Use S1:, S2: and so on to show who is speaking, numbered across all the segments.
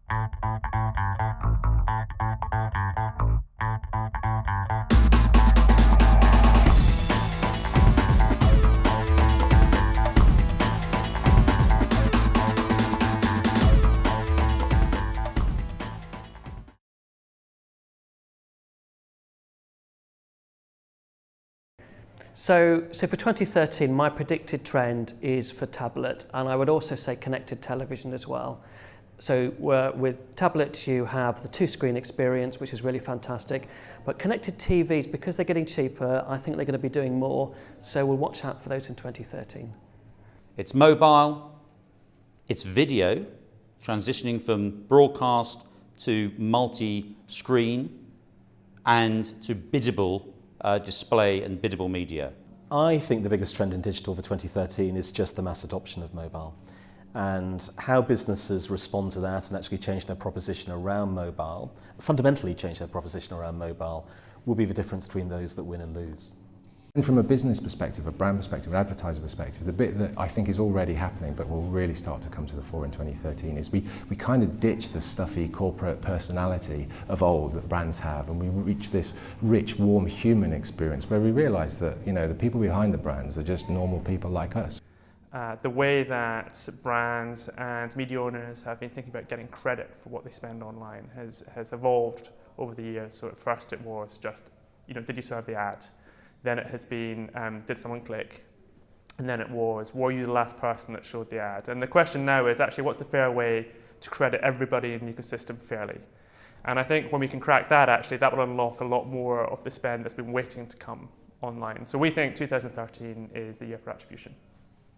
S1: So for 2013, my predicted trend is for tablet, and I would also say connected television as well. So with tablets, you have the two-screen experience, which is really fantastic. But connected TVs, because they're getting cheaper, I think they're going to be doing more. So we'll watch out for those in 2013.
S2: It's mobile, it's video, transitioning from broadcast to multi-screen and to biddable display and biddable media.
S3: I think the biggest trend in digital for 2013 is just the mass adoption of mobile, and how businesses respond to that and actually change their proposition around mobile, fundamentally change their proposition around mobile, will be the difference between those that win and lose.
S4: And from a business perspective, a brand perspective, an advertiser perspective, the bit that I think is already happening but will really start to come to the fore in 2013 is we kind of ditch the stuffy corporate personality of old that brands have, and we reach this rich, warm human experience where we realise that, you know, the people behind the brands are just normal people like us.
S5: The way that brands and media owners have been thinking about getting credit for what they spend online has evolved over the years. So at first it was just, you know, did you serve the ad? Then it has been, did someone click? And then it was, were you the last person that showed the ad? And the question now is actually, what's the fair way to credit everybody in the ecosystem fairly? And I think when we can crack that, actually, that will unlock a lot more of the spend that's been waiting to come online. So we think 2013 is the year for attribution.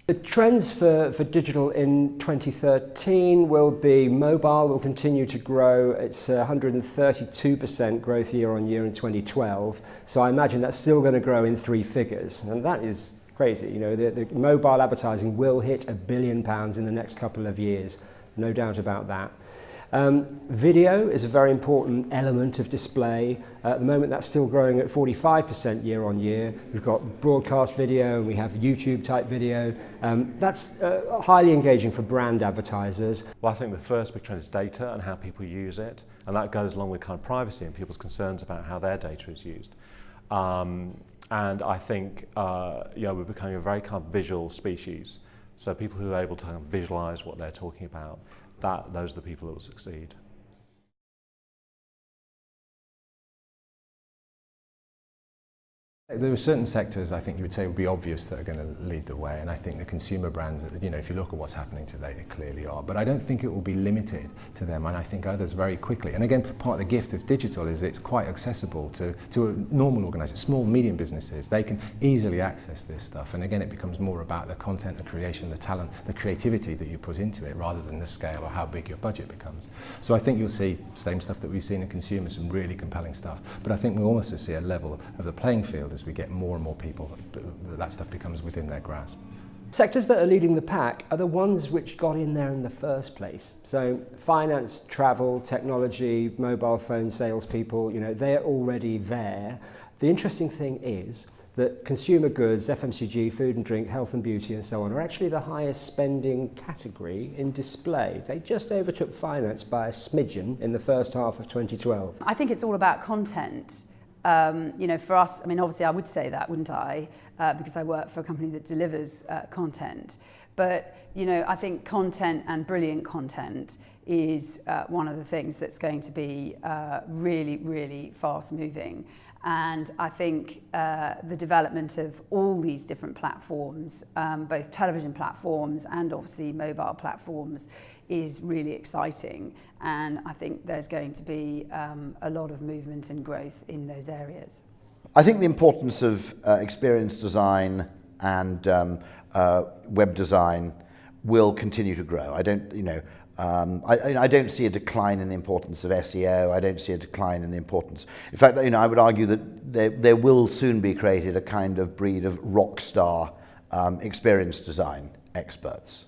S6: The trends for digital in 2013 will be mobile will continue to grow. It's 132% growth year on year in 2012. So I imagine that's still going to grow in three figures. And that is crazy. You know, the mobile advertising will hit £1 billion in the next couple of years. No doubt about that. Video is a very important element of display. At the moment, that's still growing at 45% year on year. We've got broadcast video and we have YouTube type video. That's highly engaging for brand advertisers.
S3: Well, I think the first big trend is data and how people use it, and that goes along with kind of privacy and people's concerns about how their data is used. And I think we're becoming a very kind of visual species. So people who are able to kind of visualize what they're talking about, those are the people that will succeed.
S4: There are certain sectors I think you would say would be obvious that are going to lead the way, and I think the consumer brands, you know, if you look at what's happening today, they clearly are. But I don't think it will be limited to them, and I think others very quickly. And again, part of the gift of digital is it's quite accessible to a normal organisation, small, medium businesses. They can easily access this stuff, and again, it becomes more about the content, the creation, the talent, the creativity that you put into it, rather than the scale or how big your budget becomes. So I think you'll see same stuff that we've seen in consumer, some really compelling stuff. But I think we'll also see a level of the playing field as we get more and more people, that stuff becomes within their grasp.
S6: Sectors that are leading the pack are the ones which got in there in the first place. So finance, travel, technology, mobile phone salespeople, you know, they're already there. The interesting thing is that consumer goods, FMCG, food and drink, health and beauty and so on are actually the highest spending category in display. They just overtook finance by a smidgen in the first half of 2012.
S7: I think it's all about content. You know, for us, I mean, obviously I would say that, wouldn't I? Because I work for a company that delivers content. But, you know, I think content and brilliant content is one of the things that's going to be really, really fast moving. And I think the development of all these different platforms, both television platforms and obviously mobile platforms, is really exciting. And I think there's going to be a lot of movement and growth in those areas.
S8: I think the importance of experience design and web design will continue to grow. I don't, you know, I don't see a decline in the importance of SEO. I don't see a decline in the importance. In fact, you know, I would argue that there will soon be created a kind of breed of rock star experience design experts.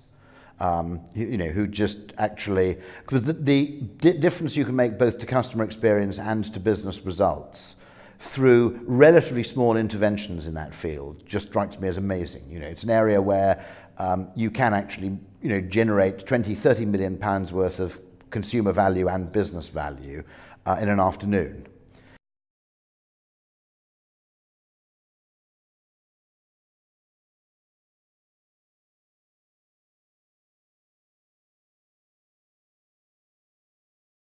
S8: You know, who just actually, because the difference you can make both to customer experience and to business results through relatively small interventions in that field just strikes me as amazing. You know, it's an area where you can actually, you know, generate 20, 30 million pounds worth of consumer value and business value in an afternoon.